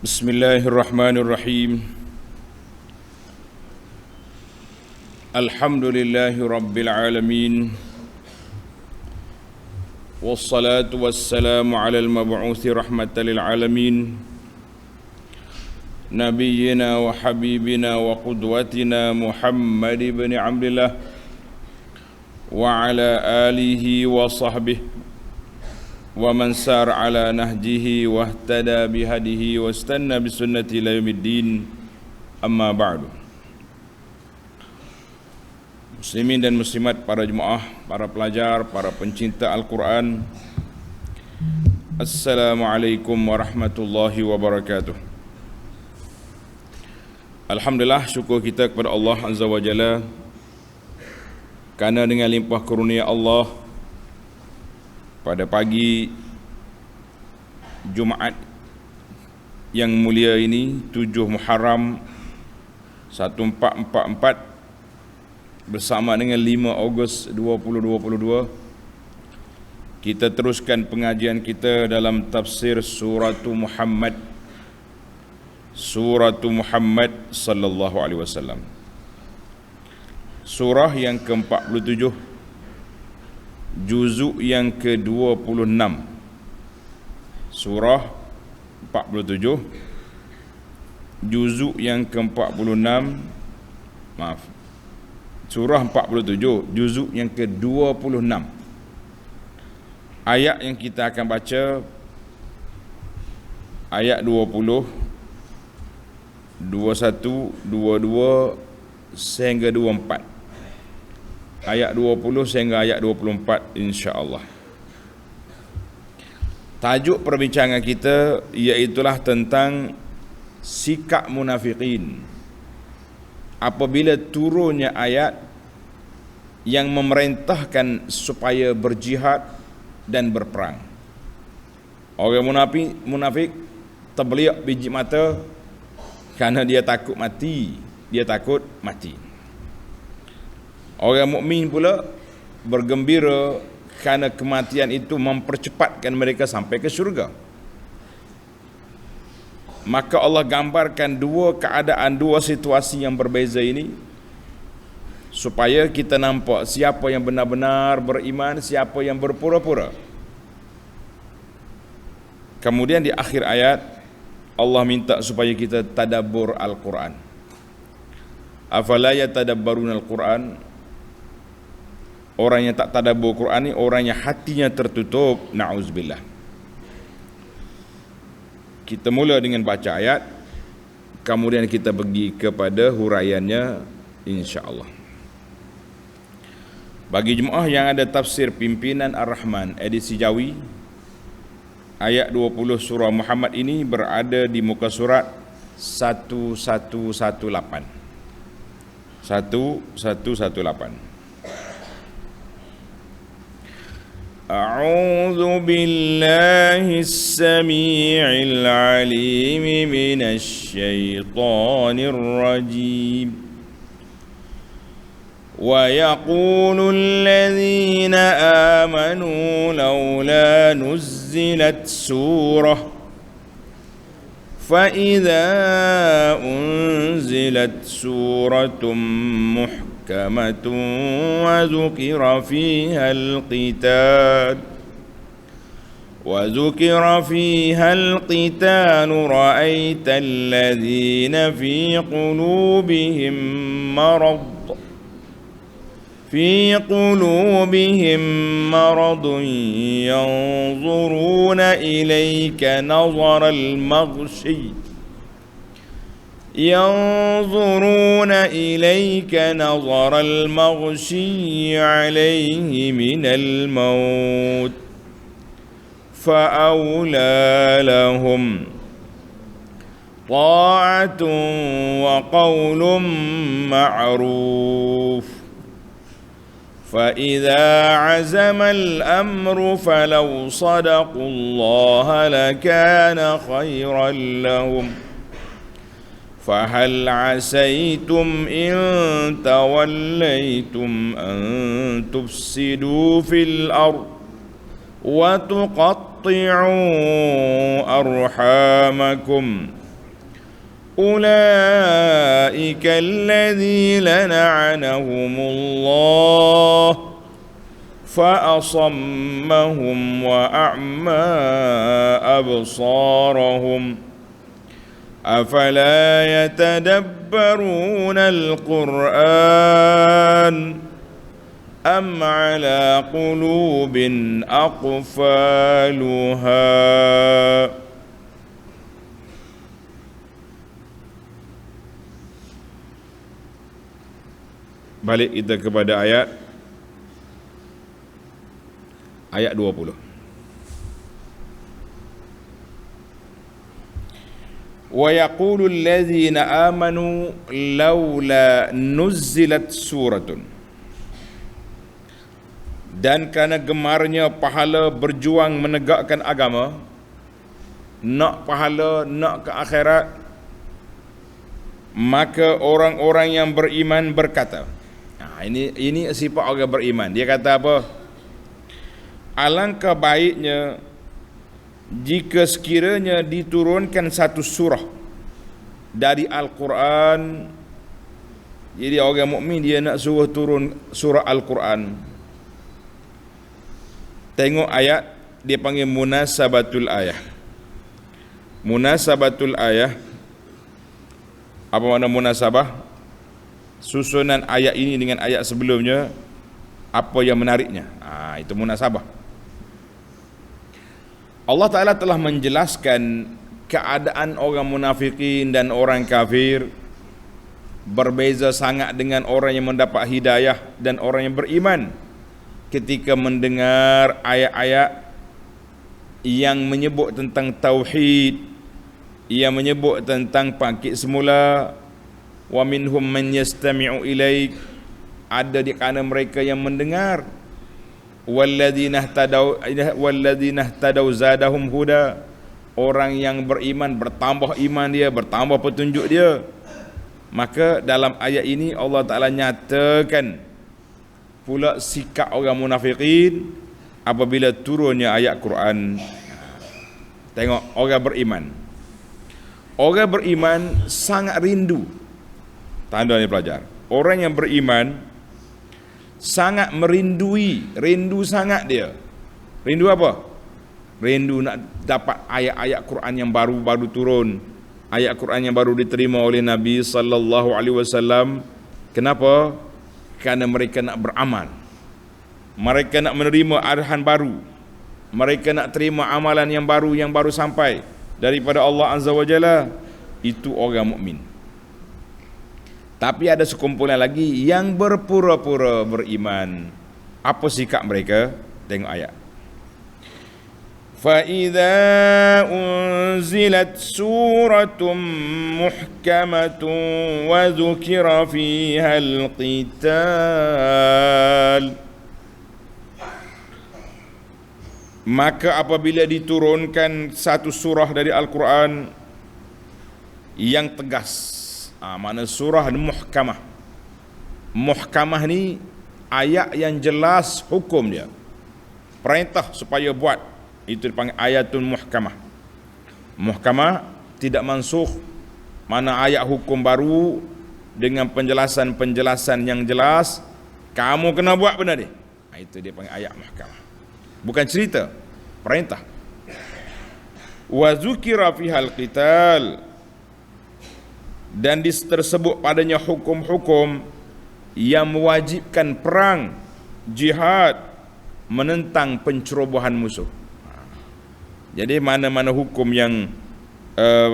Bismillahirrahmanirrahim. Alhamdulillahi rabbil alamin. Wassalatu wassalamu ala al-mab'uthi rahmatan lil alamin. Nabiyyina wa habibina wa qudwatina Muhammad ibn Abdillah wa ala alihi wa sahbihi wa man sar ala nahjihi wa ihtada bihadihi wa istanna bisunnati ila yaumiddin, amma ba'du. Muslimin dan muslimat, para jemaah, para pelajar, para pencinta Al-Quran, Assalamualaikum warahmatullahi wabarakatuh. Alhamdulillah, syukur kita kepada Allah Azza wa Jalla kerana dengan limpah karunia Allah, pada pagi Jumaat yang mulia ini, 7 Muharram 1444 bersama dengan 5 Ogos 2022, kita teruskan pengajian kita dalam tafsir Suratul Muhammad sallallahu alaihi wasallam. Surah yang ke-47, juzuk yang ke-26. Surah 47, juzuk yang ke-46, surah 47, juzuk yang ke-26. Ayat yang kita akan baca ayat 20, 21, 22 sehingga 24. Ayat 20 sehingga ayat 24, insya-Allah. Tajuk perbincangan kita iaitulah tentang sikap munafikin apabila turunnya ayat yang memerintahkan supaya berjihad dan berperang. Orang munafik terbeliak biji mata kerana dia takut mati. Orang mukmin pula bergembira kerana kematian itu mempercepatkan mereka sampai ke syurga. Maka Allah gambarkan dua keadaan, dua situasi yang berbeza ini supaya kita nampak siapa yang benar-benar beriman, siapa yang berpura-pura. Kemudian di akhir ayat Allah minta supaya kita tadabbur Al-Quran. Afala yatadabbaruna Al-Quran. Orang yang tak tadabbur Quran ni orang yang hatinya tertutup, na'udzubillah. Kita mula dengan baca ayat, kemudian kita pergi kepada huraiannya, insya-Allah. Bagi jemaah yang ada tafsir Pimpinan Ar-Rahman edisi Jawi, ayat 20 surah Muhammad ini berada di muka surat 1118. 1118. أعوذ بالله السميع العليم من الشيطان الرجيم ويقول الذين آمنوا لولا نزلت سورة فإذا أنزلت سورة محكمة وذكر فيها القتال رأيت الذين في قلوبهم مرض ينظرون إليك نظر المغشي عليه من الموت فأولى لهم طاعة وقول معروف فإذا عزم الأمر فلو صدقوا الله لكان خيرا لهم فهل عسيتم إن توليتم أن تفسدوا في الأرض وتقطعوا أرحامكم ulaika alladhina la'anahumullah فأصمهم وأعمى أبصارهم أفلا يتدبرون القرآن أم على قلوب أقفالها. Balik kita kepada ayat 20. Wa yaqulu alladhina amanu laula nuzzilat suratun. Dan kerana gemarnya pahala berjuang menegakkan agama, nak pahala, nak ke akhirat, maka orang-orang yang beriman berkata, ini sifat orang beriman. Dia kata apa? Alangkah baiknya jika sekiranya diturunkan satu surah dari Al-Quran. Jadi orang mukmin dia nak suruh turun surah Al-Quran. Tengok ayat, dia panggil munasabatul ayah. Munasabatul ayah, apa makna munasabah? Susunan ayat ini dengan ayat sebelumnya, apa yang menariknya? Itu munasabah. Allah Ta'ala telah menjelaskan keadaan orang munafikin dan orang kafir berbeza sangat dengan orang yang mendapat hidayah dan orang yang beriman ketika mendengar ayat-ayat yang menyebut tentang tauhid, yang menyebut tentang bangkit semula. Wa minhum man yastami'u ilaik, ada di kalangan mereka yang mendengar. Walladzina ihtadaw zadahum huda, orang yang beriman bertambah iman dia, bertambah petunjuk dia. Maka dalam ayat ini Allah Ta'ala nyatakan pula sikap orang munafikin apabila turunnya ayat Quran. Tengok orang beriman. Orang beriman sangat rindu. Tanda ni pelajar. Orang yang beriman sangat merindui, rindu sangat dia. Rindu apa? Rindu nak dapat ayat-ayat Quran yang baru turun, ayat Quran yang baru diterima oleh Nabi sallallahu alaihi wasallam. Kenapa? Kerana mereka nak beramal. Mereka nak menerima arahan baru. Mereka nak terima amalan yang baru sampai daripada Allah Azza wa Jalla. Itu orang mukmin. Tapi ada sekumpulan lagi yang berpura-pura beriman. Apa sikap mereka? Tengok ayat. فَإِذَا أُنْزِلَتْ سُورَةٌ مُحْكَمَةٌ وَذُكِرَ فِيهَا الْقِتَالُ. Maka apabila diturunkan satu surah dari Al-Quran yang tegas, mana surah muhkamah. Muhkamah ni ayat yang jelas hukum dia, perintah supaya buat. Itu dipanggil ayatun muhkamah. Muhkamah tidak mansukh, mana ayat hukum baru dengan penjelasan-penjelasan yang jelas, kamu kena buat benda ni. Itu dia panggil ayat muhkamah. Bukan cerita, perintah. Wa zukira fihal qital, dan tersebut padanya hukum-hukum yang mewajibkan perang, jihad, menentang pencerobohan musuh. Jadi mana-mana hukum yang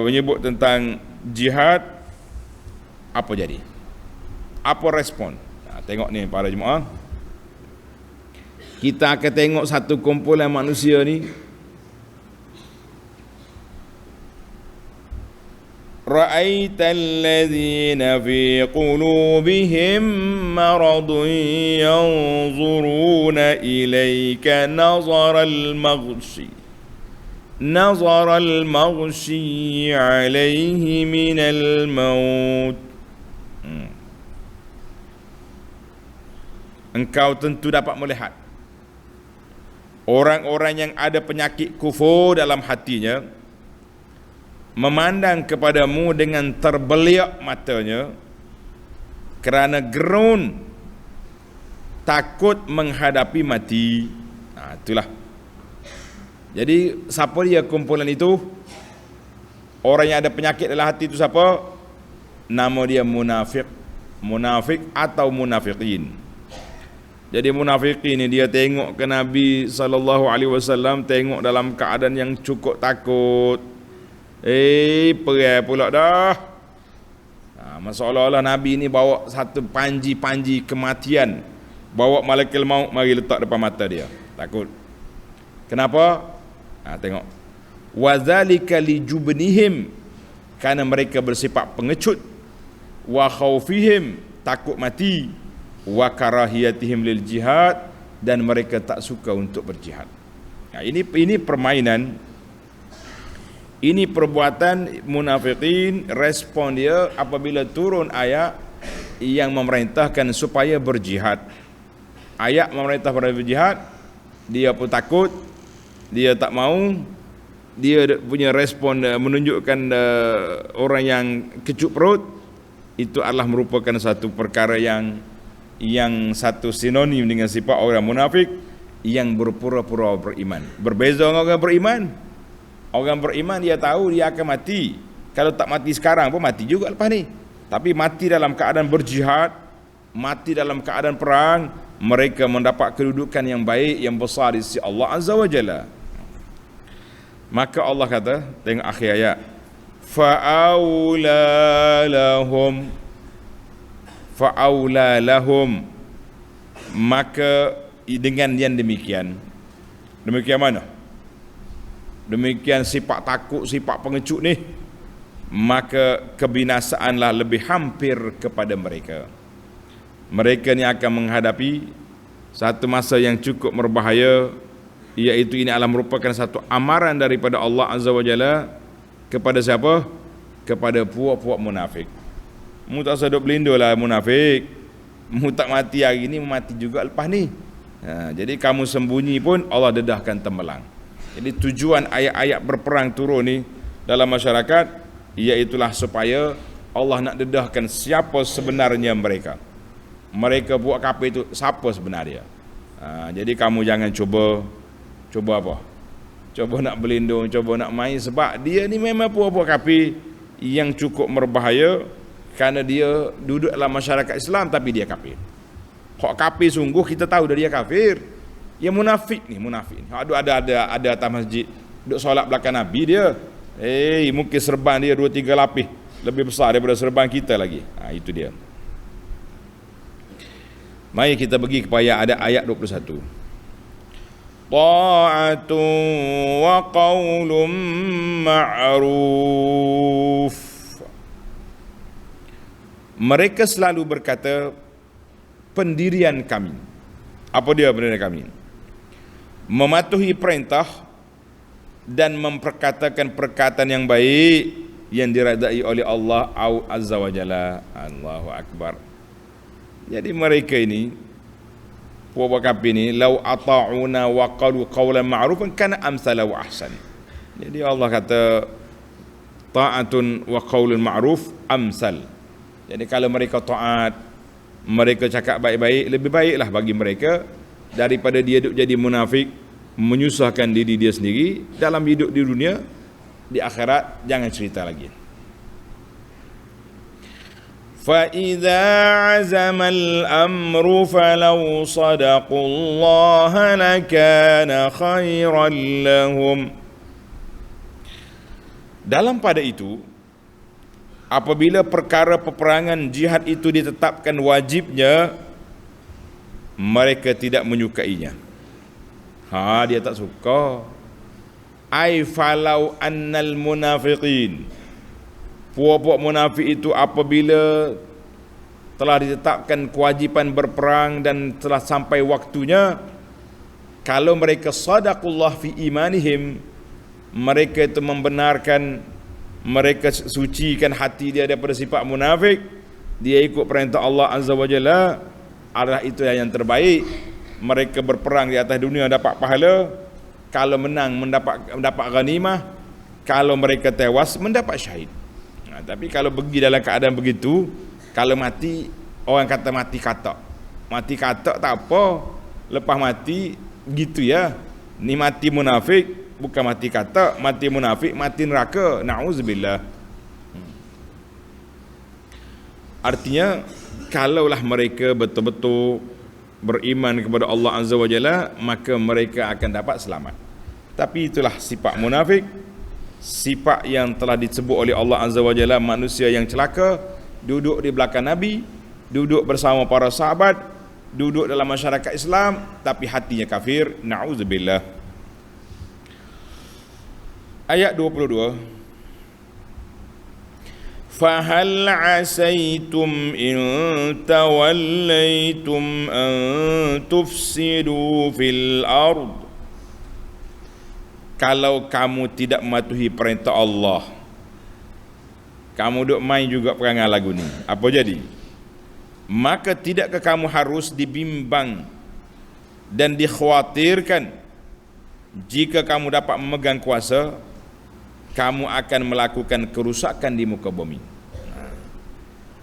menyebut tentang jihad, apa jadi? Apa respon? Tengok ni para jemaah. Kita akan tengok satu kumpulan manusia ni, ra'aital ladzina fi qulubihim maradun yanzuruna ilayka nazaral maghshi alaihi minal maut. Engkau tentu dapat melihat orang-orang yang ada penyakit kufur dalam hatinya, memandang kepadamu dengan terbeliak matanya kerana gerun takut menghadapi mati. Itulah. Jadi siapa dia kumpulan itu? Orang yang ada penyakit dalam hati itu siapa? Nama dia munafik. Munafik atau munafikin. Jadi munafikin ni dia tengok ke Nabi SAW, tengok dalam keadaan yang cukup takut. Perai pula dah. Masalah-Allah Nabi ni bawa satu panji-panji kematian, bawa malaikat maut mari letak depan mata dia. Takut. Kenapa? Tengok. Wazalika lijubnihim, kerana mereka bersifat pengecut, wa khaufihim, takut mati, wa karahiyatihim lil jihad, dan mereka tak suka untuk berjihad. Ini permainan, ini perbuatan munafikin. Respon dia apabila turun ayat yang memerintahkan supaya berjihad. Ayat memerintah pada berjihad, dia pun takut, dia tak mau. Dia punya respon menunjukkan orang yang kecut perut. Itu adalah merupakan satu perkara yang satu sinonim dengan sifat orang munafik yang berpura-pura beriman. Berbeza dengan orang beriman. Orang beriman dia tahu dia akan mati. Kalau tak mati sekarang pun mati juga lepas ni. Tapi mati dalam keadaan berjihad, mati dalam keadaan perang, mereka mendapat kedudukan yang baik, yang besar di sisi Allah Azza wa Jalla. Maka Allah kata, tengok akhir ayat, fa'aula lahum, maka dengan yang demikian mana? Demikian sifat takut, sifat pengecut ni, maka kebinasaanlah lebih hampir kepada mereka. Mereka ni akan menghadapi satu masa yang cukup berbahaya, iaitu ini adalah merupakan satu amaran daripada Allah Azza wa Jalla kepada siapa? Kepada puak-puak munafik. Mu tak usah duk berlindunglah munafik. Mu tak mati hari ni, mati juga lepas ni. Jadi kamu sembunyi pun Allah dedahkan tembelang. Jadi tujuan ayat-ayat berperang turun ni dalam masyarakat, iaitulah supaya Allah nak dedahkan siapa sebenarnya mereka. Mereka buat kafir itu siapa sebenarnya. Jadi kamu jangan cuba apa? Cuba nak berlindung, cuba nak main, sebab dia ni memang puak-puak kafir yang cukup berbahaya, kerana dia duduk dalam masyarakat Islam tapi dia kafir. Hak kafir sungguh kita tahu dia kafir. Yang munafik ni, munafik. Ada atas masjid, duduk solat belakang Nabi dia. Mungkin serban dia 2-3 lapis lebih besar daripada serban kita lagi. Itu dia. Mari kita pergi kepada ayat 21. Ta'atun wa qaulun ma'ruf. Mereka selalu berkata, pendirian kami. Apa dia pendirian kami? Mematuhi perintah dan memperkatakan perkataan yang baik yang diredai oleh Allah Azza wa Jalla. Allahu Akbar. Jadi mereka ini, puak kafir ni, lau ata'una wa qalu qawlan ma'rufan kana amsala wa ahsan. Jadi Allah kata ta'atun wa qaulun ma'ruf amsal. Jadi kalau mereka taat, mereka cakap baik-baik, lebih baiklah bagi mereka daripada dia duduk jadi munafik, menyusahkan diri dia sendiri dalam hidup di dunia. Di akhirat jangan cerita lagi. فَإِذَا عَزَمَ الْأَمْرُ فَلَوْ صَدَقُوا اللَّهَ لَكَانَ خَيْرًا لَهُمْ. Dalam pada itu, apabila perkara peperangan jihad itu ditetapkan wajibnya, mereka tidak menyukainya. Dia tak suka. Ai falau annal munafiqin, puak-puak munafik itu apabila telah ditetapkan kewajipan berperang dan telah sampai waktunya, kalau mereka sadaqullah fi imanihim, mereka itu membenarkan, mereka sucikan hati dia daripada sifat munafik, dia ikut perintah Allah Azza wa Jalla, adalah itu yang terbaik. Mereka berperang di atas dunia dapat pahala, kalau menang mendapat ghanimah, kalau mereka tewas mendapat syahid. Tapi kalau pergi dalam keadaan begitu, kalau mati, orang kata mati katak. Mati katak tak apa, lepas mati gitu ya. Ni mati munafik, bukan mati katak, mati munafik, mati neraka. Na'udzubillah. Artinya, kalaulah mereka betul-betul beriman kepada Allah Azza wa Jalla, maka mereka akan dapat selamat. Tapi itulah sifat munafik, sifat yang telah disebut oleh Allah Azza wa Jalla, manusia yang celaka, duduk di belakang Nabi, duduk bersama para sahabat, duduk dalam masyarakat Islam, tapi hatinya kafir. Na'udzubillah. Ayat 22. فَهَلْ عَسَيْتُمْ إِن تَوَلَّيْتُمْ أَن تُفْسِدُوا فِي الْأَرْضِ. Kalau kamu tidak mematuhi perintah Allah, kamu duk main juga perangai lagu ni, apa jadi? Maka tidakkah kamu harus dibimbang dan dikhawatirkan jika kamu dapat memegang kuasa, kamu akan melakukan kerusakan di muka bumi.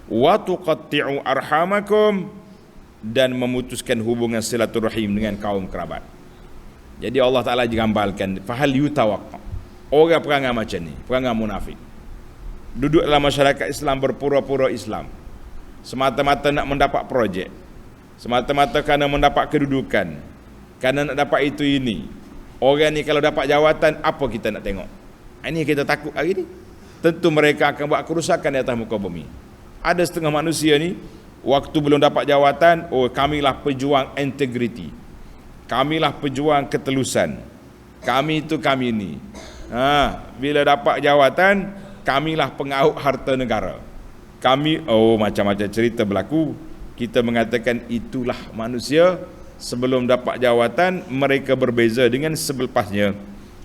Wa tuqatti'u arhamakum, dan memutuskan hubungan silaturahim dengan kaum kerabat. Jadi Allah Ta'ala gambarkan, fahal yutawaqqa, orang perangai macam ni, perangai munafik, duduk dalam masyarakat Islam berpura-pura Islam, semata-mata nak mendapat projek, semata-mata kerana mendapat kedudukan, kerana nak dapat itu ini. Orang ni kalau dapat jawatan, apa kita nak tengok? Ini kita takut hari ni. Tentu mereka akan buat kerusakan di atas muka bumi. Ada setengah manusia ni, waktu belum dapat jawatan, oh kamilah pejuang integriti, kamilah pejuang ketelusan, kami itu kami ni. Bila dapat jawatan, kamilah pengaut harta negara. Kami, macam-macam cerita berlaku. Kita mengatakan itulah manusia. Sebelum dapat jawatan, mereka berbeza dengan sebelepasnya.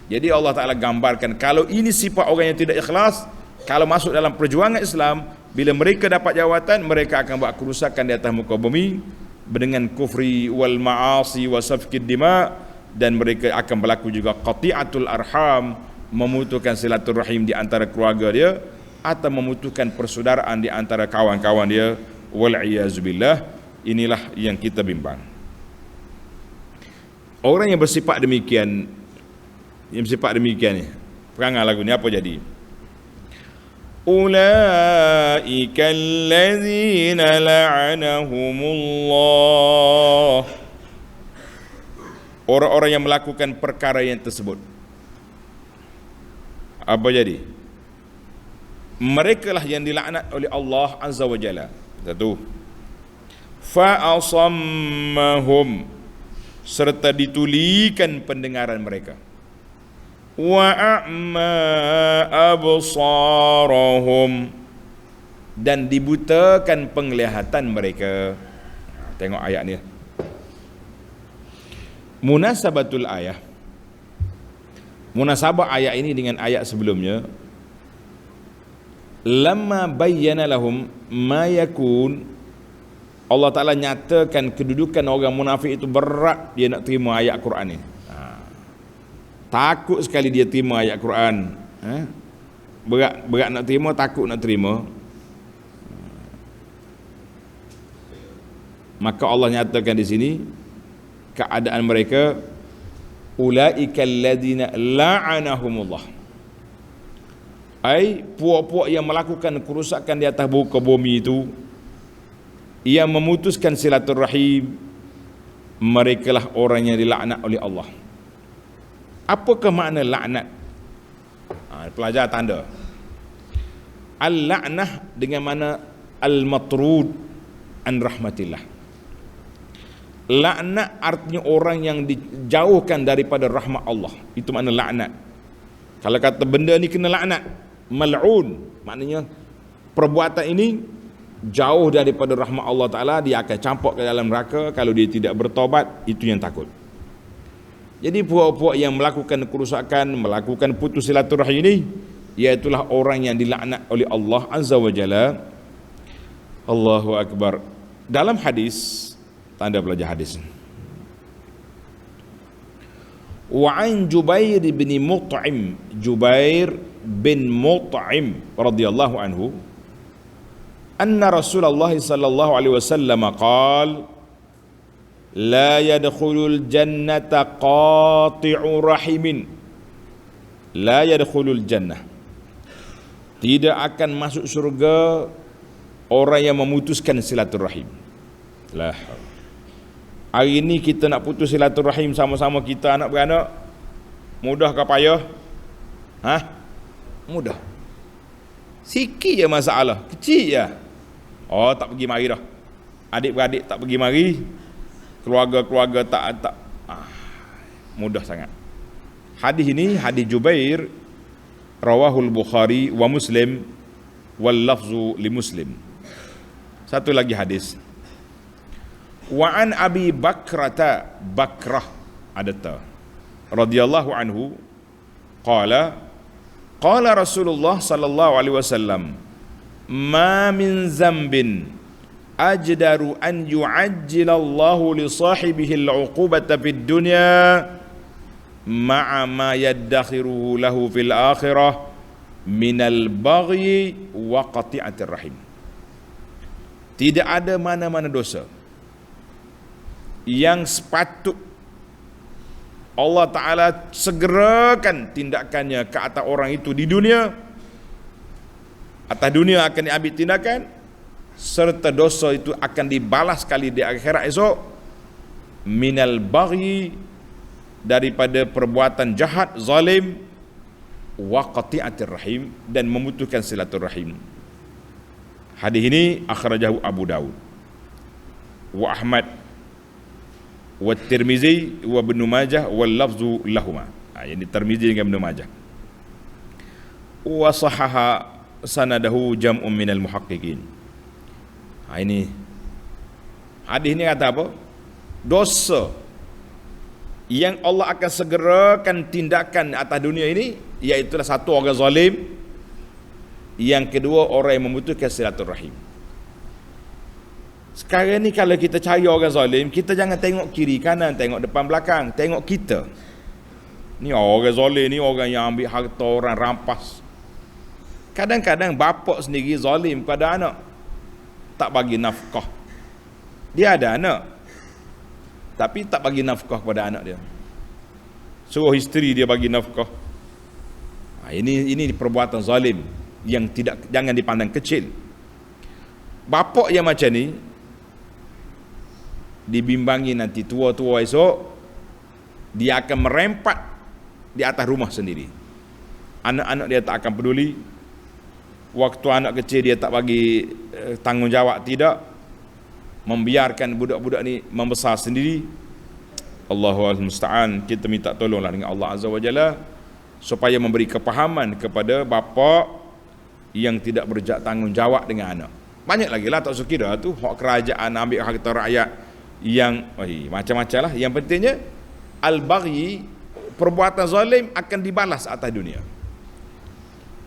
Jadi Allah Ta'ala gambarkan, kalau ini sifat orang yang tidak ikhlas, kalau masuk dalam perjuangan Islam, bila mereka dapat jawatan, mereka akan buat kerusakan di atas muka bumi dengan kufri wal ma'asi wa safkid dima, dan mereka akan berlaku juga qati'atul arham, memutuskan silaturahim di antara keluarga dia, atau memutuskan persaudaraan di antara kawan-kawan dia. Wal'iyazubillah. Inilah yang kita bimbang. Orang yang bersifat demikian, ni, perangai lagu ni apa jadi? Ulaika allazina la'anahumullah. Orang-orang yang melakukan perkara yang tersebut, apa jadi? Mereka lah yang dilaknat oleh Allah Azza wa Jalla. Satu, fa'asammahum, serta ditulikan pendengaran mereka, wa a'ma absarahum, dan dibutakan penglihatan mereka. Tengok ayat ni. Munasabatul ayah, munasabah ayat ini dengan ayat sebelumnya. Lamma bayyana lahum ma yakun, Allah Ta'ala nyatakan kedudukan orang munafik itu berat dia nak terima ayat Quran ni. Takut sekali dia terima ayat Quran. Berat nak terima, takut nak terima. Maka Allah nyatakan di sini keadaan mereka, ulaika alladhina la'anahumullah, ai puak-puak yang melakukan kerusakan di atas muka bumi itu, yang memutuskan silaturahim, mereka lah orang yang dilaknat oleh Allah. Apakah makna laknat? Pelajar tanda. Al-la'nah dengan mana al-matrud an rahmatillah. Laknat artinya orang yang dijauhkan daripada rahmat Allah. Itu makna laknat. Kalau kata benda ni kena laknat, mal'un, maknanya perbuatan ini jauh daripada rahmat Allah Ta'ala, dia akan campur ke dalam neraka kalau dia tidak bertobat. Itu yang takut. Jadi puak-puak yang melakukan kerusakan, melakukan putus silaturahim ini, iaitulah orang yang dilaknat oleh Allah Azza wa Jalla. Allahu Akbar. Dalam hadis, tanda belajar hadis, wa an Jubair bin Mut'im, Jubair bin Mut'im radhiyallahu anhu, anna Rasulullah sallallahu alaihi wasallam qala la yadkhulul jannata qati'u rahimin. La yadkhulul jannah, tidak akan masuk surga orang yang memutuskan silaturahim. Lah, hari ini kita nak putus silaturahim sama-sama kita anak beranak, mudah ke payah? Mudah. Sikit je masalah, kecil je. Oh, tak pergi mari dah. Adik-beradik tak pergi mari, keluarga-keluarga tak mudah sangat. Hadis ini hadis Jubair, rawahul Bukhari wa Muslim wal lafzu li Muslim. Satu lagi hadis. Wa an Abi Bakrah adata radhiyallahu anhu qala Rasulullah sallallahu alaihi wasallam ma min zambin ajdaru an yu'ajjilallahu li sahibihi al-'uqubata fid dunya ma'a ma yaddakhiruhu lahu fil akhirah minal baghi wa qati'atir rahim. Tidak ada mana-mana dosa yang sepatut Allah Ta'ala segerakan tindakannya ke atas orang itu di dunia. Atas dunia akan diambil tindakan, serta dosa itu akan dibalas sekali di akhirat esok. Minal baghi, daripada perbuatan jahat, zalim, wa qati'atir rahim, dan memutuskan silaturahim. Hadis ini akhrajahu Abu Daud wa Ahmad wa Tirmizi wa Ibnu Majah wal lafzu lahuma. Ini Tirmizi dengan Ibnu Majah. Wa sahaha sanadahu jam'un minal muhaqqiqin. Ini hadis ini kata apa? Dosa yang Allah akan segerakan tindakan atas dunia ini, iaitulah satu, orang zalim. Yang kedua, orang yang memutuskan silaturahim. Sekarang ni kalau kita cari orang zalim, kita jangan tengok kiri kanan, tengok depan belakang, tengok kita. Ni orang zalim ni orang yang ambil harta orang, rampas. Kadang-kadang bapak sendiri zalim pada anak, tak bagi nafkah. Dia ada anak, tapi tak bagi nafkah kepada anak dia. Suruh isteri dia bagi nafkah. Ini perbuatan zalim yang jangan dipandang kecil. Bapak yang macam ni dibimbangi nanti tua-tua esok, dia akan merempat di atas rumah sendiri. Anak-anak dia tak akan peduli. Waktu anak kecil dia tak bagi tanggungjawab, tidak, membiarkan budak-budak ni membesar sendiri. Allahul musta'an. Kita minta tolonglah dengan Allah Azza wa Jalla supaya memberi kepahaman kepada bapa yang tidak bertanggungjawab dengan anak. Banyak lagi lah, tak usah kira tu hak kerajaan, ambil harta rakyat, yang macam-macam lah. Yang pentingnya al-baghi, perbuatan zalim akan dibalas atas dunia.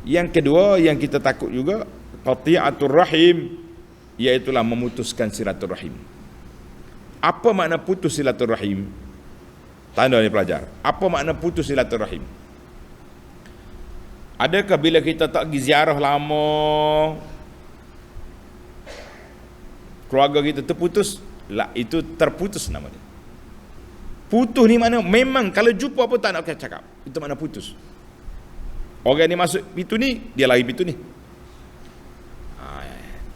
Yang kedua yang kita takut juga, qati'atur rahim, iaitulah memutuskan silaturahim. Apa makna putus silaturahim? Tanda ni pelajar. Apa makna putus silaturahim? Adakah bila kita tak pergi ziarah lama, keluarga kita terputus? Lah, itu terputus namanya. Putus ni mana? Memang kalau jumpa apa tak nak cakap. Itu makna putus. Orang ni masuk pintu ni, dia lari pintu ni.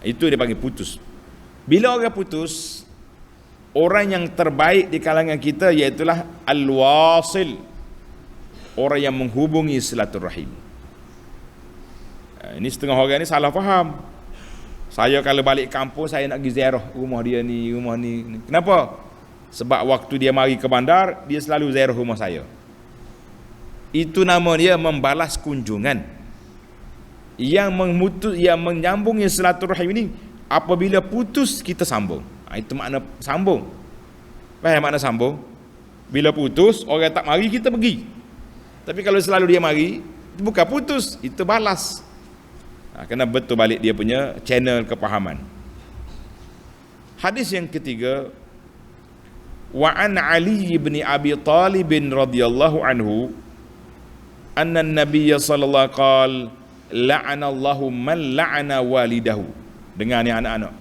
Itu dia panggil putus. Bila orang putus, orang yang terbaik di kalangan kita iaitulah al-wasil, orang yang menghubungi silaturahim. Ini setengah orang ni salah faham. Saya kalau balik kampung, saya nak pergi ziarah rumah dia ni, rumah ni. Kenapa? Sebab waktu dia mari ke bandar, dia selalu ziarah rumah saya. Itu nama dia membalas kunjungan. Yang menyambungi silaturahim ini, apabila putus kita sambung. Itu makna sambung. Faham makna sambung? Bila putus, orang tak mari, kita pergi. Tapi kalau selalu dia mari, itu bukan putus, itu balas. Kena betul balik dia punya channel kepahaman. Hadis yang ketiga, wa an Ali bin Abi Talib radhiyallahu anhu anna an-nabiy sallallahu alaihi wasallam la'anallahu man la'ana walidahu. Dengar ni anak-anak.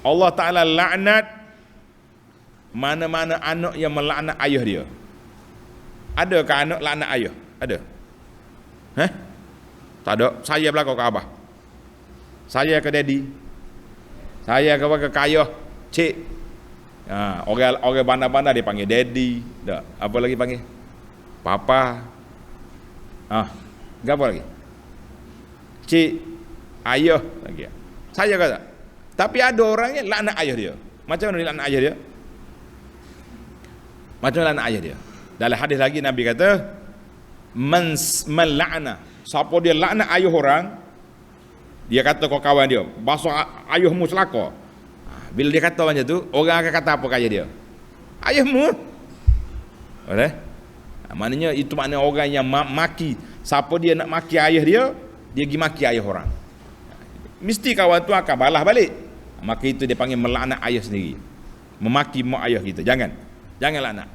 Allah Ta'ala laknat mana-mana anak yang melaknat ayah dia. Adakah anak laknat ayah? Ada? Tak ada. Saya belakang ke abah. Saya ke daddy. Saya ke ayah, cik. Orang bandar-bandar dia panggil daddy. Tak. Apa lagi panggil? Papa. Apa lagi? Cik, ayah lagi. Saya kata. Tapi ada orang yang laknat ayah dia. Macam mana dia laknat ayah dia? Macam mana laknat ayah dia? Dalam hadis lagi Nabi kata, man la'na, siapa dia laknat ayah orang, dia kata kau kawan dia, basuh ayahmu celaka. Bila dia kata macam tu, orang akan kata apa ke ayah dia? Ayahmu. Boleh? Maknanya itu makna orang yang maki. Siapa dia nak maki ayah dia, dia pergi maki ayah orang. Mesti kawan tu akan balas balik. Maka itu dia panggil melaknat ayah sendiri. Memaki mak ayah kita. Jangan laknat.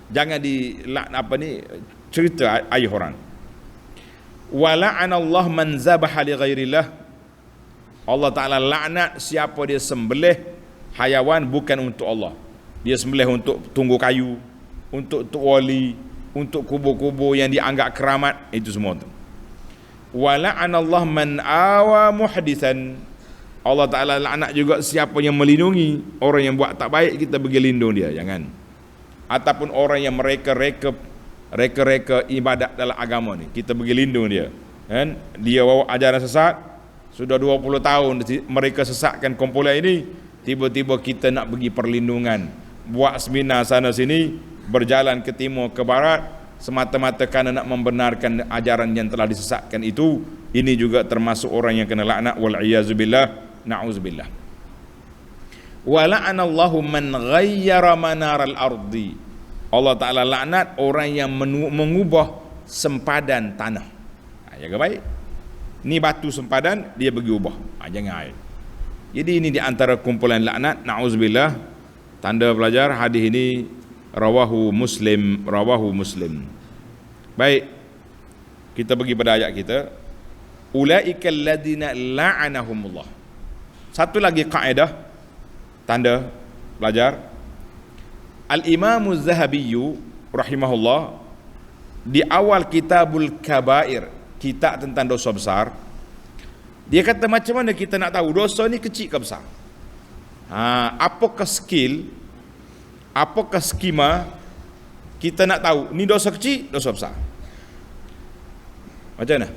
Jangan dilaknat cerita ayah orang. Wa la'anallahu man zabaha li ghairillah. Allah Ta'ala laknat siapa dia sembelih hayawan bukan untuk Allah. Dia sembelih untuk tunggu kayu, untuk wali, untuk kubur-kubur yang dianggap keramat, itu semua tu. Wa la'anallahu man awa muhdithan. Allah Ta'ala laknat juga siapa yang melindungi orang yang buat tak baik, kita pergi lindung dia, jangan. Ataupun orang yang mereka-reka ibadat dalam agama ni, kita pergi lindung dia, kan? Dia bawa ajaran sesat, sudah 20 tahun mereka sesatkan kumpulan ini, tiba-tiba kita nak pergi perlindungan, buat seminar sana sini, berjalan ke timur ke barat, semata-mata kerana nak membenarkan ajaran yang telah disesatkan itu. Ini juga termasuk orang yang kena laknat, wal iyazubillah, na'udzubillah. Wa la'anallahu man ghayyara manaral ardi. Allah Ta'ala laknat orang yang mengubah sempadan tanah. Jaga baik. Ni batu sempadan, dia pergi ubah. Jangan. Jadi ini di antara kumpulan laknat, na'udzubillah. Tanda pelajar hadis ini rawahu Muslim. Baik. Kita pergi pada ayat kita. Ulaikal ladina la'anahumullah. Satu lagi kaedah, tanda pelajar. Al-Imam Az-Zahabi rahimahullah, di awal Kitabul Kabair, kitab tentang dosa besar, dia kata macam mana kita nak tahu dosa ni kecil ke besar? Apakah skill, apakah skema kita nak tahu ni dosa kecil, dosa besar? Macam mana?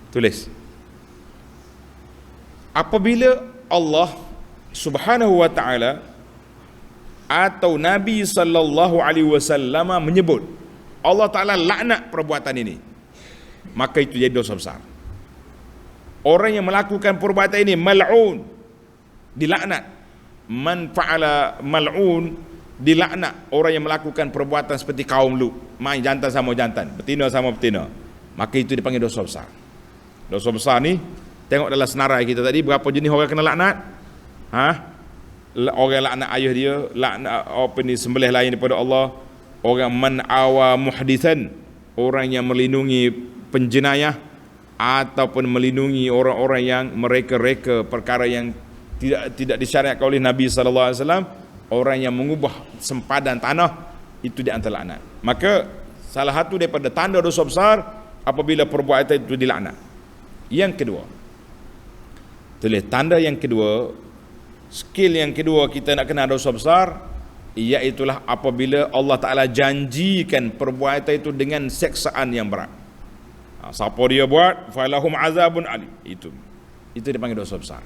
Tulis. Apabila Allah Subhanahu wa ta'ala atau Nabi sallallahu alaihi wasallam menyebut Allah Ta'ala laknat perbuatan ini, maka itu jadi dosa besar. Orang yang melakukan perbuatan ini mal'un, dilaknat. Man fa'ala mal'un, dilaknat. Orang yang melakukan perbuatan seperti kaum Lut, main jantan sama jantan, betina sama betina, maka itu dipanggil dosa besar. Dosa besar ni, tengok dalam senarai kita tadi, berapa jenis orang kena laknat? Orang laknat ayah dia, laknat sembelih lain daripada Allah. Orang man awa muhdithan, orang yang melindungi penjenayah, ataupun melindungi orang-orang yang mereka-reka perkara yang tidak disyariatkan oleh Nabi sallallahu alaihi wasallam. Orang yang mengubah sempadan tanah, itu di antara laknat. Maka salah satu daripada tanda dosa besar apabila perbuatan itu dilaknat. Yang kedua, tulis tanda yang kedua, skill yang kedua kita nak kenal dosa besar, iaitulah apabila Allah Ta'ala janjikan perbuatan itu dengan seksaan yang berat. Siapa dia buat, falahum azabun alim, itu dipanggil dosa besar.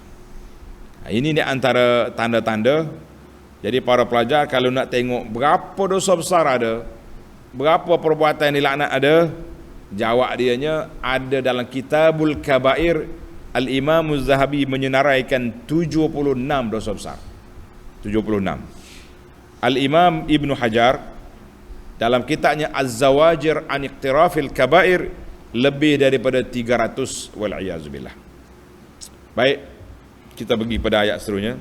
Ini di antara tanda-tanda. Jadi para pelajar, kalau nak tengok berapa dosa besar ada, berapa perbuatan yang dilaknat ada, jawab dianya ada dalam Kitabul Kabair. Al-Imam Az-Zahabi menyenaraikan 76 dosa besar. 76. Al-Imam Ibn Hajar dalam kitabnya Az-Zawajir an Iqtirafil Kabair lebih daripada 300, wal iyazubillah. Baik, kita pergi pada ayat seterusnya.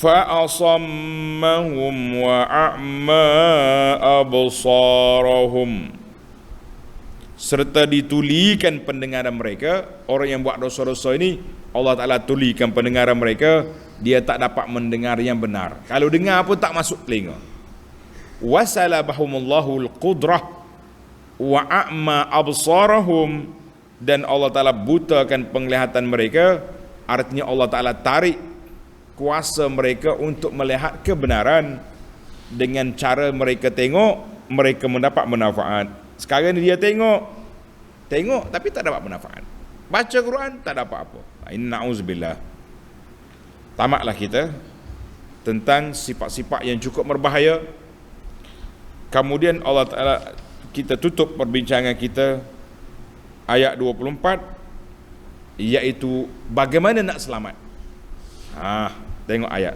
فأصمهم وأعمى أبصارهم, serta ditulikan pendengaran mereka. Orang yang buat dosa-dosa ini Allah Ta'ala tulikan pendengaran mereka, dia tak dapat mendengar yang benar. Kalau dengar pun tak masuk telinga. Wasalabahumullahu al-qudrah wa a'ma absarahum, dan Allah Ta'ala butakan penglihatan mereka. Artinya Allah Ta'ala tarik kuasa mereka untuk melihat kebenaran. Dengan cara mereka tengok, mereka mendapat manfaat. Sekarang ni dia tengok tapi tak dapat manfaat. Baca Quran tak dapat apa. Na'udzubillah. Tamatlah kita tentang sifat-sifat yang cukup berbahaya. Kemudian Allah Ta'ala, kita tutup perbincangan kita ayat 24, iaitu bagaimana nak selamat. Tengok ayat.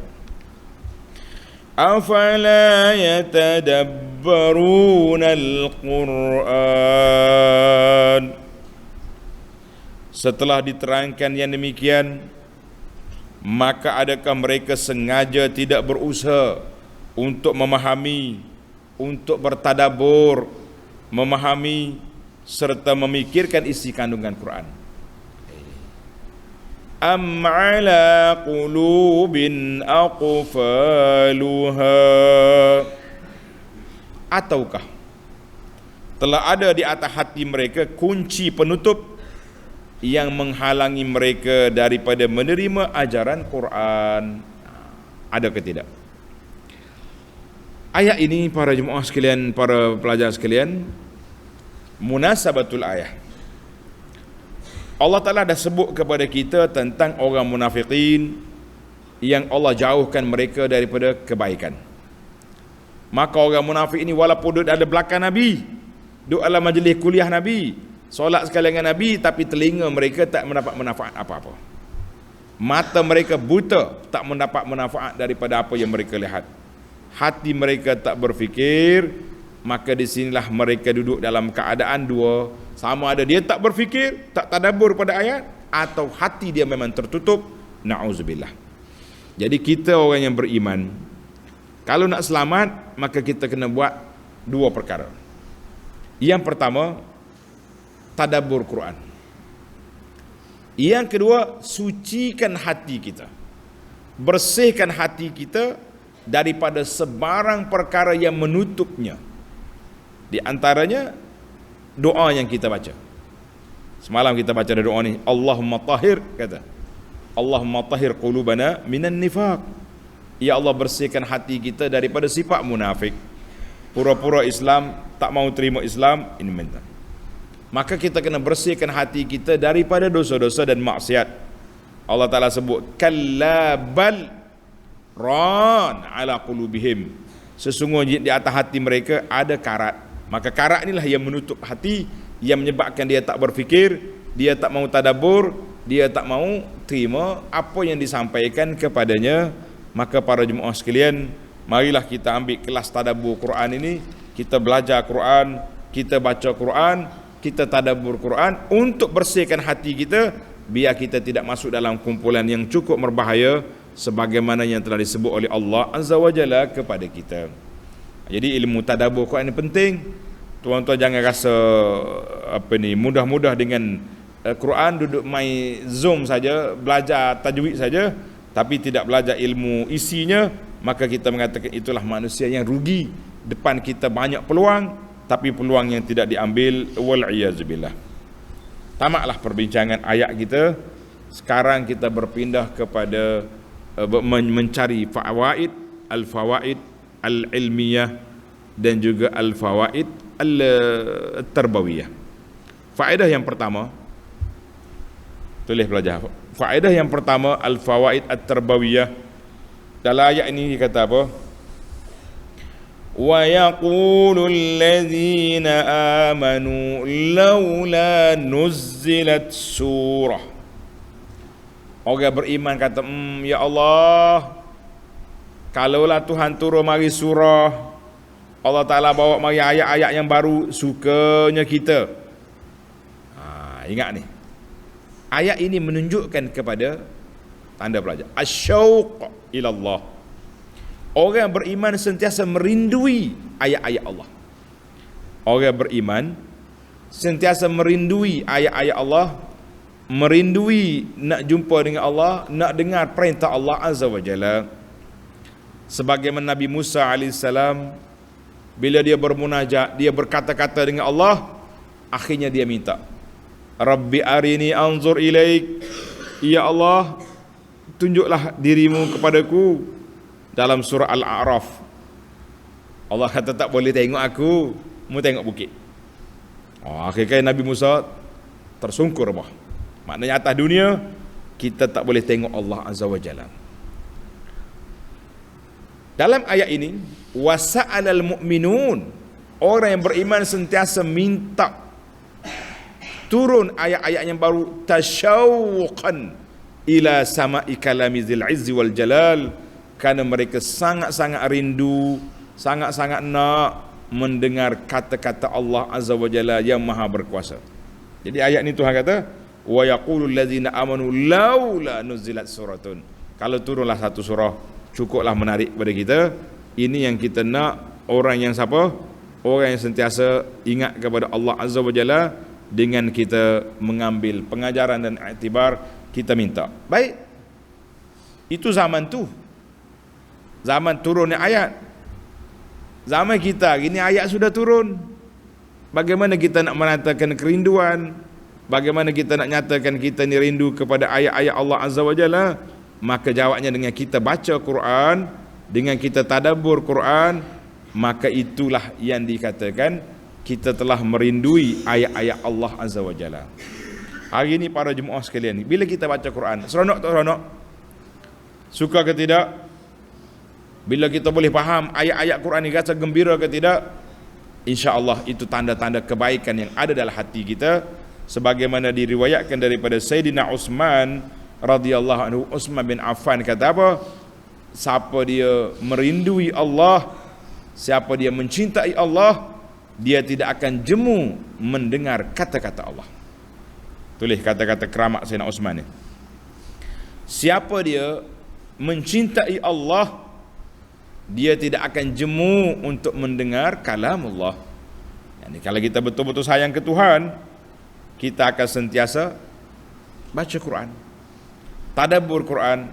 Afala yatadabbaruna al-Qur'an. Setelah diterangkan yang demikian, maka adakah mereka sengaja tidak berusaha untuk memahami, untuk bertadabur, memahami serta memikirkan isi kandungan Quran? Am ala qulubin aqfaluha, ataukah telah ada di atas hati mereka kunci penutup yang menghalangi mereka daripada menerima ajaran Quran? Ada ke tidak? Ayat ini, para jemaah sekalian, para pelajar sekalian, munasabatul ayat, Allah Ta'ala dah sebut kepada kita tentang orang munafikin yang Allah jauhkan mereka daripada kebaikan. Maka orang munafik ini walaupun duduk ada belakang Nabi, duduk dalam majlis kuliah Nabi, solat sekali dengan Nabi, tapi telinga mereka tak mendapat manfaat apa-apa. Mata mereka buta, tak mendapat manfaat daripada apa yang mereka lihat. Hati mereka tak berfikir. Maka di sinilah mereka duduk dalam keadaan dua. Sama ada dia tak berfikir, tak tadabbur pada ayat, atau hati dia memang tertutup. Na'udzubillah. Jadi kita orang yang beriman, kalau nak selamat, maka kita kena buat dua perkara. Yang pertama, tadabbur Quran. Yang kedua, sucikan hati kita, bersihkan hati kita daripada sebarang perkara yang menutupnya. Di antaranya doa yang kita baca. Semalam kita baca doa ni, Allahumma tahhir, kata Allahumma tahhir qulubana minan nifaq. Ya Allah, bersihkan hati kita daripada sifat munafik, pura-pura Islam, tak mau terima Islam, ini minta. Maka kita kena bersihkan hati kita daripada dosa-dosa dan maksiat. Allah Ta'ala sebut, kalla bal ran ala qulubihim, sesungguhnya di atas hati mereka ada karat. Maka karat inilah yang menutup hati, yang menyebabkan dia tak berfikir, dia tak mau tadabbur, dia tak mau terima apa yang disampaikan kepadanya. Maka para jemaah sekalian, marilah kita ambil kelas tadabbur Quran ini. Kita belajar Quran, kita baca Quran, kita tadabbur Quran untuk bersihkan hati kita, biar kita tidak masuk dalam kumpulan yang cukup berbahaya sebagaimana yang telah disebut oleh Allah Azza wa Jalla kepada kita. Jadi ilmu tadabbur Quran ini penting. Tuan-tuan jangan rasa mudah-mudah dengan Quran, duduk main Zoom saja, belajar tajwid saja, tapi tidak belajar ilmu isinya. Maka kita mengatakan itulah manusia yang rugi. Depan kita banyak peluang, tapi peluang yang tidak diambil, wal iyazubillah. Tamatlah perbincangan ayat kita. Sekarang kita berpindah kepada mencari fawaid, al-fawaid al-ilmiyah dan juga al-fawaid al-tarbawiyah. Faedah yang pertama, tulis pelajar. Faedah yang pertama, al-fawaid at-tarbawiyah. Dalam ayat ini dikata apa? Wa yaqulul ladzina amanu laula nuzzilat surah. Orang beriman kata, ya Allah, kalaulah Tuhan turun mari surah, Allah Ta'ala bawa mari ayat-ayat yang baru, sukanya kita. Ingat ni, ayat ini menunjukkan kepada tanda belajar. Asyauq ila Allah. Orang yang beriman sentiasa merindui ayat-ayat Allah. Orang yang beriman sentiasa merindui ayat-ayat Allah, merindui nak jumpa dengan Allah, nak dengar perintah Allah Azza wa Jalla. Sebagaimana Nabi Musa AS, bila dia bermunajat, dia berkata-kata dengan Allah, akhirnya dia minta, Rabbi arini anzur ilaik, ya Allah, tunjuklah dirimu kepadaku. Dalam surah Al-A'raf, Allah kata tak boleh tengok aku, mu tengok bukit. Akhirnya Nabi Musa tersungkur bah. Maknanya atas dunia kita tak boleh tengok Allah Azza wa Jalla. Dalam ayat ini, wasa'alal mu'minun, orang yang beriman sentiasa minta turun ayat-ayat yang baru, tasyawuqan ila sama'i kalami zil izzi wal jalal, kerana mereka sangat-sangat rindu, sangat-sangat nak mendengar kata-kata Allah Azza wa Jalla yang maha berkuasa. Jadi ayat ni Tuhan kata, wa yaqulul ladzina amanu laula nuzilat suratun. Kalau turunlah satu surah, cukuplah menarik kepada kita. Ini yang kita nak, orang yang siapa? Orang yang sentiasa ingat kepada Allah Azza wa Jalla, dengan kita mengambil pengajaran dan iktibar, kita minta. Baik, itu zaman tu, zaman turunnya ayat. Zaman kita gini ayat sudah turun. Bagaimana kita nak menyatakan kerinduan? Bagaimana kita nak nyatakan kita ni rindu kepada ayat-ayat Allah Azza wa Jalla? Maka jawabnya dengan kita baca Quran, dengan kita tadabbur Quran, maka itulah yang dikatakan kita telah merindui ayat-ayat Allah Azza wa Jalla. Hari ini para jemaah sekalian, bila kita baca Quran, seronok tak seronok? Suka ke tidak? Bila kita boleh faham ayat-ayat Quran ini, rasa gembira ke tidak? InsyaAllah itu tanda-tanda kebaikan yang ada dalam hati kita. Sebagaimana diriwayatkan daripada Sayyidina Uthman radhiyallahu anhu, Uthman bin Affan kata apa? Siapa dia merindui Allah, siapa dia mencintai Allah, dia tidak akan jemu mendengar kata-kata Allah. Tulis kata-kata keramat Sayyidina Uthman ni. Siapa dia mencintai Allah, dia tidak akan jemu untuk mendengar kalam Allah. Yani kalau kita betul-betul sayang ke Tuhan, kita akan sentiasa baca Quran, tadabbur Quran,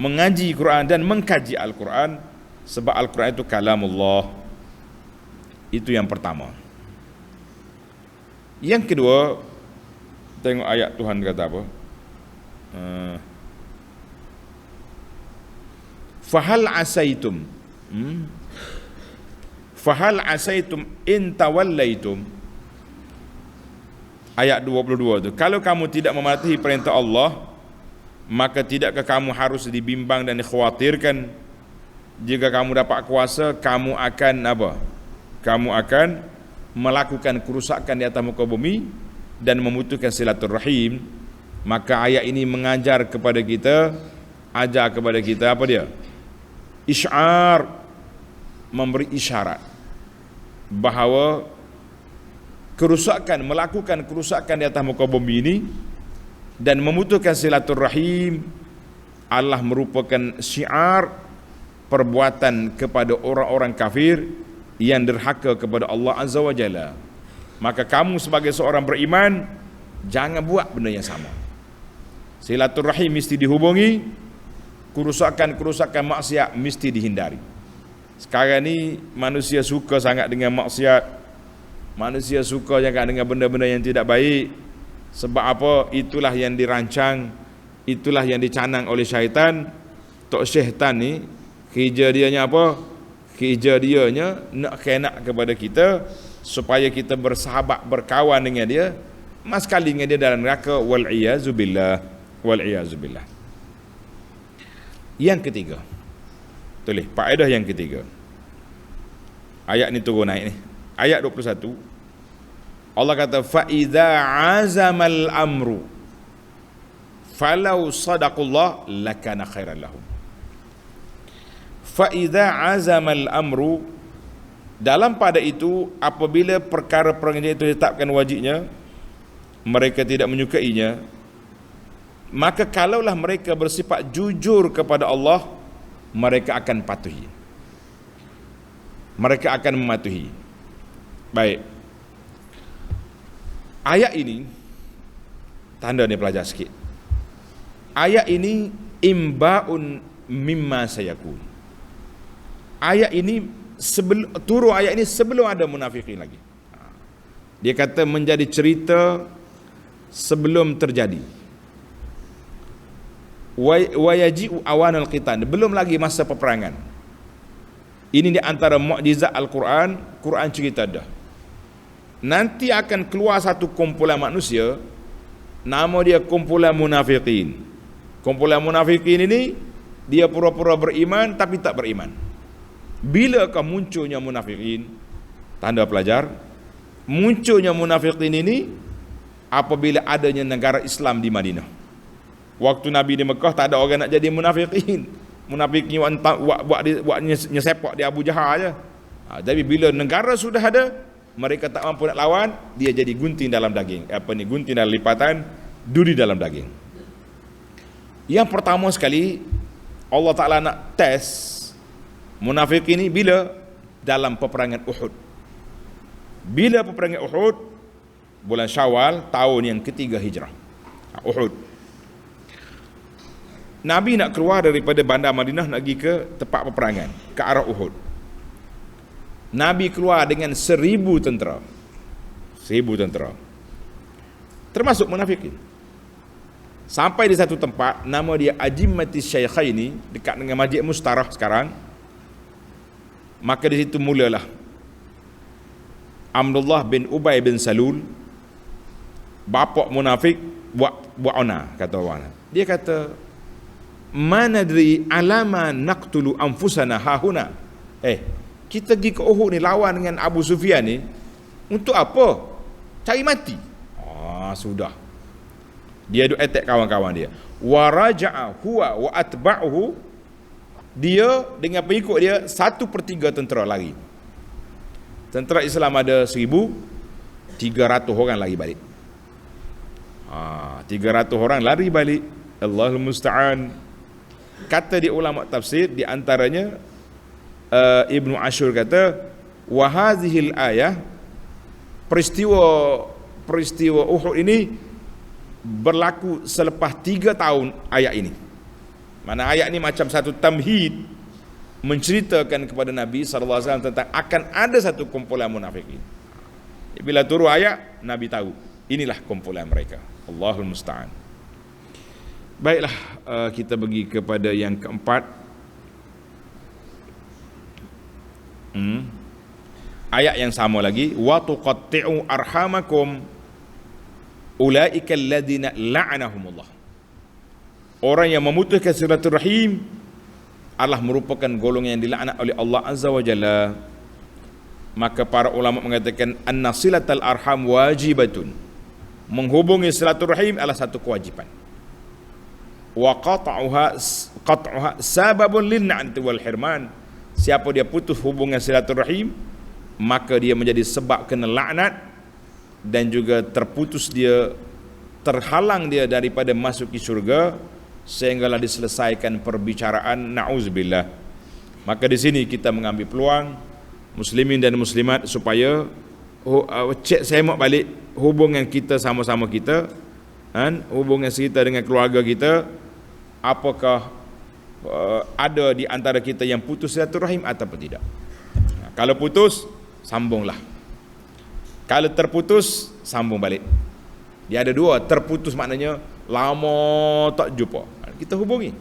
mengaji Quran dan mengkaji Al-Quran, sebab Al-Quran itu kalamullah. Itu yang pertama. Yang kedua, tengok ayat Tuhan kata apa? Fahal asaitum Fahal asaitum in tawallaitum. Ayat 22 tu, kalau kamu tidak mematuhi perintah Allah, maka tidakkah kamu harus dibimbang dan dikhawatirkan? Jika kamu dapat kuasa, kamu akan apa? Kamu akan melakukan kerusakan di atas muka bumi dan memutuskan silaturahim. Maka ayat ini mengajar kepada kita, ajar kepada kita apa dia? Isyar, memberi isyarat bahawa kerusakan, melakukan kerusakan di atas muka bumi ini dan memutuskan silaturahim adalah merupakan syiar perbuatan kepada orang-orang kafir yang derhaka kepada Allah Azza wa Jalla. Maka kamu sebagai seorang beriman, jangan buat benda yang sama. Silaturahim mesti dihubungi, kerusakan-kerusakan maksiat mesti dihindari. Sekarang ni manusia suka sangat dengan maksiat, manusia suka jangan dengan benda-benda yang tidak baik. Sebab apa? Itulah yang dirancang, itulah yang dicanang oleh syaitan. Tok syaitan ni kerja dianya apa? Kerja dianya nak kena kepada kita supaya kita bersahabat, berkawan dengan dia, mas kali dengan dia dalam neraka. Wal-iyazubillah, wal-iyazubillah. Yang ketiga, tulis faedah yang ketiga. Ayat ni turun naik ni. Ayat 21. Allah kata fa idza azamal amru falau sadaqullah lakana khairan lahum. Fa idza azamal amru, dalam pada itu apabila perkara-perkara itu ditetapkan wajibnya, mereka tidak menyukainya, maka kalaulah mereka bersifat jujur kepada Allah, mereka akan patuhi. Mereka akan mematuhi. Baik. Ayat ini, tanda ni pelajar sikit. Ayat ini imba'un mimma sayakun. Ayat ini turun ayat ini sebelum ada munafikin lagi. Dia kata menjadi cerita sebelum terjadi. Wa yaji'u awanal qitan, belum lagi masa peperangan. Ini di antara mukjizat Al-Quran. Quran cerita dah, nanti akan keluar satu kumpulan manusia, nama dia kumpulan munafikin. Kumpulan munafikin ini dia pura-pura beriman tapi tak beriman. Bilakah munculnya munafikin? Tanda pelajar, munculnya munafikin ini apabila adanya negara Islam di Madinah. Waktu Nabi di Mekah tak ada orang nak jadi munafikin. Munafikin buat nyesepak di Abu Jahal aja. Tapi bila negara sudah ada, mereka tak mampu nak lawan, dia jadi gunting dalam daging. Gunting dalam lipatan, duri dalam daging. Yang pertama sekali Allah Ta'ala nak test munafik ini bila? Dalam peperangan Uhud. Bila peperangan Uhud? Bulan Syawal tahun yang ketiga Hijrah. Uhud. Nabi nak keluar daripada bandar Madinah nak pergi ke tempat peperangan, ke arah Uhud. Nabi keluar dengan 1,000 tentera. 1,000 tentera. Termasuk munafikin. Sampai di satu tempat, nama dia Ajimmatis Syaikhaini, dekat dengan Masjid Mustarah sekarang. Maka di situ mulalah Abdullah bin Ubay bin Salul, bapa munafik, buat ona, kata orang. Dia kata, manadri alama naqtulu anfusana hahuna. Kita pergi ke Uhud ni lawan dengan Abu Sufyan ni untuk apa? Cari mati. Sudah. Dia duk attack kawan-kawan dia. Wa raja'a huwa wa atba'uhu, dia dengan pengikut dia 1/3 tentera lari. Tentera Islam ada 1,300 orang lari balik. 300 orang lari balik. Allahul musta'an. Kata di ulama tafsir, di antaranya Ibnu Ashur kata, wa hadhil ayah, peristiwa Uhud ini berlaku selepas 3 tahun ayat ini. Mana ayat ini macam satu tamhid, menceritakan kepada Nabi SAW tentang akan ada satu kumpulan munafikin. Bila turun ayat, Nabi tahu inilah kumpulan mereka. Allahul musta'an. Baiklah, kita pergi kepada yang keempat. Ayat yang sama lagi, wa tuqatti'u arhamakum ulaika alladhina la'anahumullah. Orang yang memutuskan silaturahim adalah merupakan golongan yang dilaknat oleh Allah Azza wa Jalla. Maka para ulama mengatakan anna silatal arham wajibatun. Menghubungi silaturahim adalah satu kewajiban. Wa qat'uha sababun lin-na'ti wal hirman. Siapa dia putus hubungan silaturahim, maka dia menjadi sebab kena laknat, dan juga terputus dia, terhalang dia daripada masuki syurga, sehinggalah diselesaikan perbicaraan, na'uzubillah. Maka di sini kita mengambil peluang muslimin dan muslimat supaya cek semak balik hubungan kita sama-sama kita, hubungan kita dengan keluarga kita. Apakah ada di antara kita yang putus silaturahim atau tidak? Kalau putus, sambunglah. Kalau terputus, sambung balik. Dia ada dua. Terputus maknanya lama tak jumpa, kita hubungi.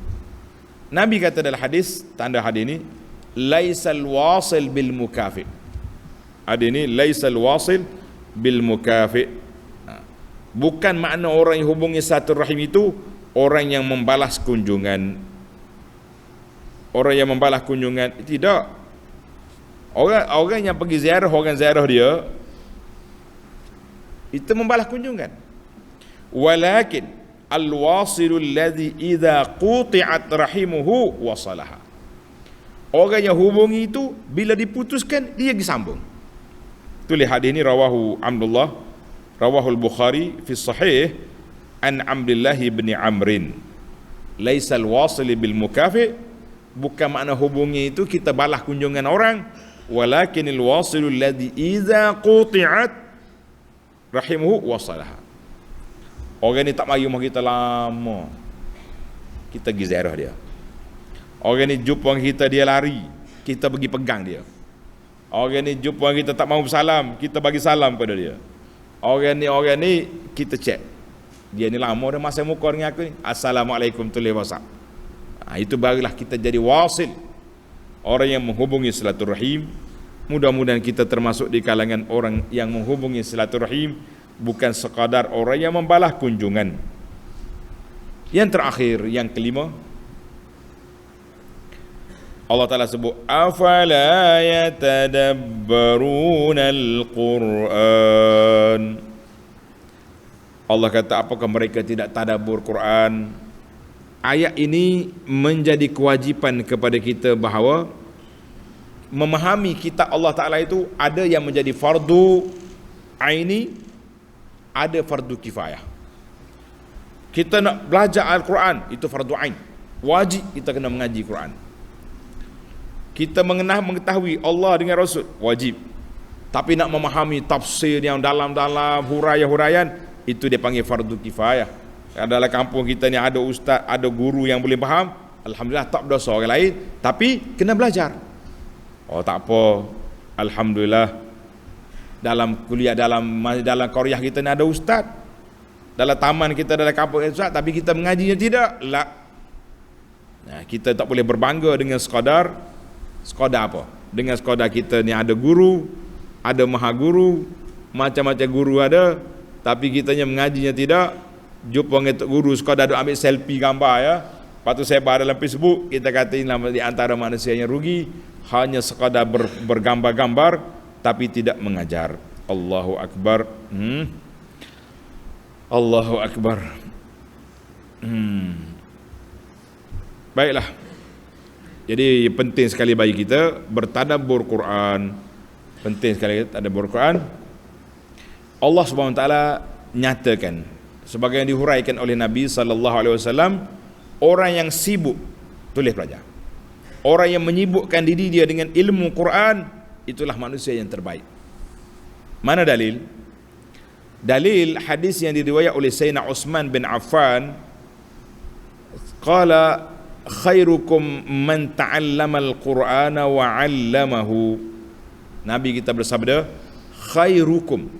Nabi kata dalam hadis, tanda hadis ini, laisal wasil bil mukafi. Hadis ini laisal wasil bil mukafi. Bukan makna orang yang hubungi silaturahim itu orang yang membalas kunjungan. Orang yang membalas kunjungan, tidak. Orang yang pergi ziarah orang ziarah dia, itu membalas kunjungan. Walakin al-wasilul ladzi idza quti'at rahimuhu wasalaha. Orang yang hubungi itu bila diputuskan dia disambung. Tulis hadis ini rawahu Abdullah, rawahul Bukhari fi sahih, an Abdullah bin Amrin laisal wasil bil mukafi, bukan makna hubungi itu kita balas kunjungan orang, walakinil wasilul ladzi idza quti'at rahimuhu wasalaha. Orang ni tak mari rumah kita lama, kita pergi ziarah dia. Orang ni jumpa kita, dia lari, kita pergi pegang dia. Orang ni jumpa kita tak mahu bersalam, kita bagi salam pada dia. Orang ni kita cek, dia ni lama dah masa muka dengan aku ni, assalamualaikum tulis WhatsApp. Itu barulah kita jadi wasil, orang yang menghubungi silaturahim. Mudah-mudahan kita termasuk di kalangan orang yang menghubungi silaturahim, bukan sekadar orang yang membalas kunjungan. Yang terakhir, yang kelima, Allah Ta'ala sebut afala yatadabbaruna al-Quran. Allah kata, apakah mereka tidak tadabbur Quran? Ayat ini menjadi kewajipan kepada kita bahawa memahami kitab Allah Ta'ala itu ada yang menjadi fardu aini, ada fardu kifayah. Kita nak belajar Al-Quran, itu fardu ain, wajib kita kena mengaji Quran. Kita mengetahui Allah dengan Rasul, wajib. Tapi nak memahami tafsir yang dalam-dalam, huraian-huraian, itu dia panggil fardu kifayah. Dalam kampung kita ni ada ustaz, ada guru yang boleh faham, alhamdulillah, tak berdosa orang lain, tapi kena belajar. Oh tak apa, alhamdulillah, dalam kuliah, dalam qaryah kita ni ada ustaz, dalam taman kita, dalam kampung ustaz, tapi kita mengajinya tidak. Nah, kita tak boleh berbangga dengan sekadar apa? Dengan sekadar kita ni ada guru, ada maha guru, macam-macam guru ada, tapi kitanya mengajinya tidak. Jumpa dengan guru sekadar ambil selfie gambar ya, lepas tu sebar dalam Facebook, kita kata inilah di antara manusia yang rugi, hanya sekadar bergambar-gambar tapi tidak mengajar. Allahu Akbar. Allahu Akbar. Baiklah. Jadi penting sekali bagi kita bertadabbur Quran. Penting sekali tadabbur Quran. Allah Subhanahu Wa Taala nyatakan sebagai yang dihuraikan oleh Nabi sallallahu alaihi wasallam, orang yang sibuk tulis belajar, orang yang menyibukkan diri dia dengan ilmu Quran, itulah manusia yang terbaik. Mana dalil? Dalil hadis yang diriwayat oleh Sayyidina Uthman bin Affan, qala khairukum man ta'allama al-Qur'ana wa 'allamahu. Nabi kita bersabda, khairukum,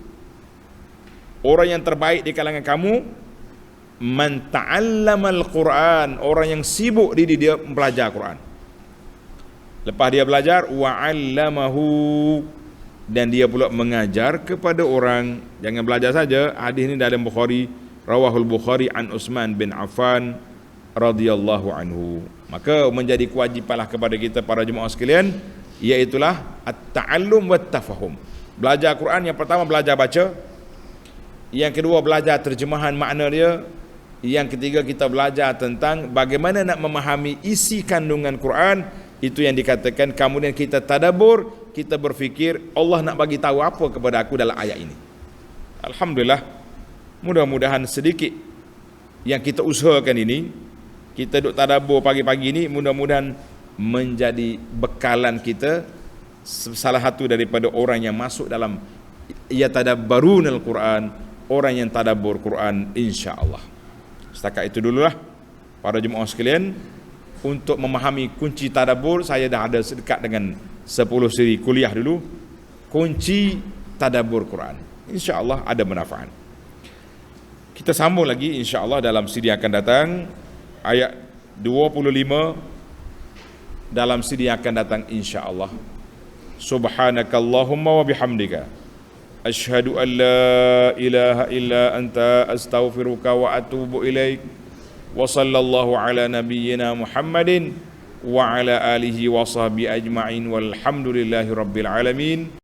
orang yang terbaik di kalangan kamu, man ta'allama al-Quran, orang yang sibuk diri dia belajar Quran. Lepas dia belajar, wa 'allamahu, dan dia pula mengajar kepada orang. Jangan belajar saja. Hadis ini dalam Bukhari, rawahul Bukhari an Uthman bin Affan radhiyallahu anhu. Maka menjadi kewajipanlah kepada kita para jemaah sekalian, iaitulah at-ta'allum wa at-tafahum. Belajar Quran, yang pertama belajar baca, yang kedua belajar terjemahan makna dia, yang ketiga kita belajar tentang bagaimana nak memahami isi kandungan Quran. Itu yang dikatakan kemudian kita tadabbur, kita berfikir Allah nak bagi tahu apa kepada aku dalam ayat ini. Alhamdulillah, mudah-mudahan sedikit yang kita usahakan ini, kita duk tadabbur pagi-pagi ini, mudah-mudahan menjadi bekalan kita, salah satu daripada orang yang masuk dalam yatadabbarunal Quran, orang yang tadabbur Quran, insya-Allah. Setakat itu dululah para jemaah sekalian. Untuk memahami kunci tadabbur, saya dah ada sedekat dengan 10 siri kuliah dulu, kunci tadabbur Quran. Insya-Allah ada manfaat. Kita sambung lagi insya-Allah dalam siri yang akan datang, ayat 25 dalam siri yang akan datang insya-Allah. Subhanakallahumma wa bihamdika asyhadu an la ilaha illa anta astaghfiruka wa atubu ilaik. Wa sallallahu ala nabiyyina Muhammadin wa ala alihi wa sahbihi ajma'in walhamdulillahi rabbil alamin.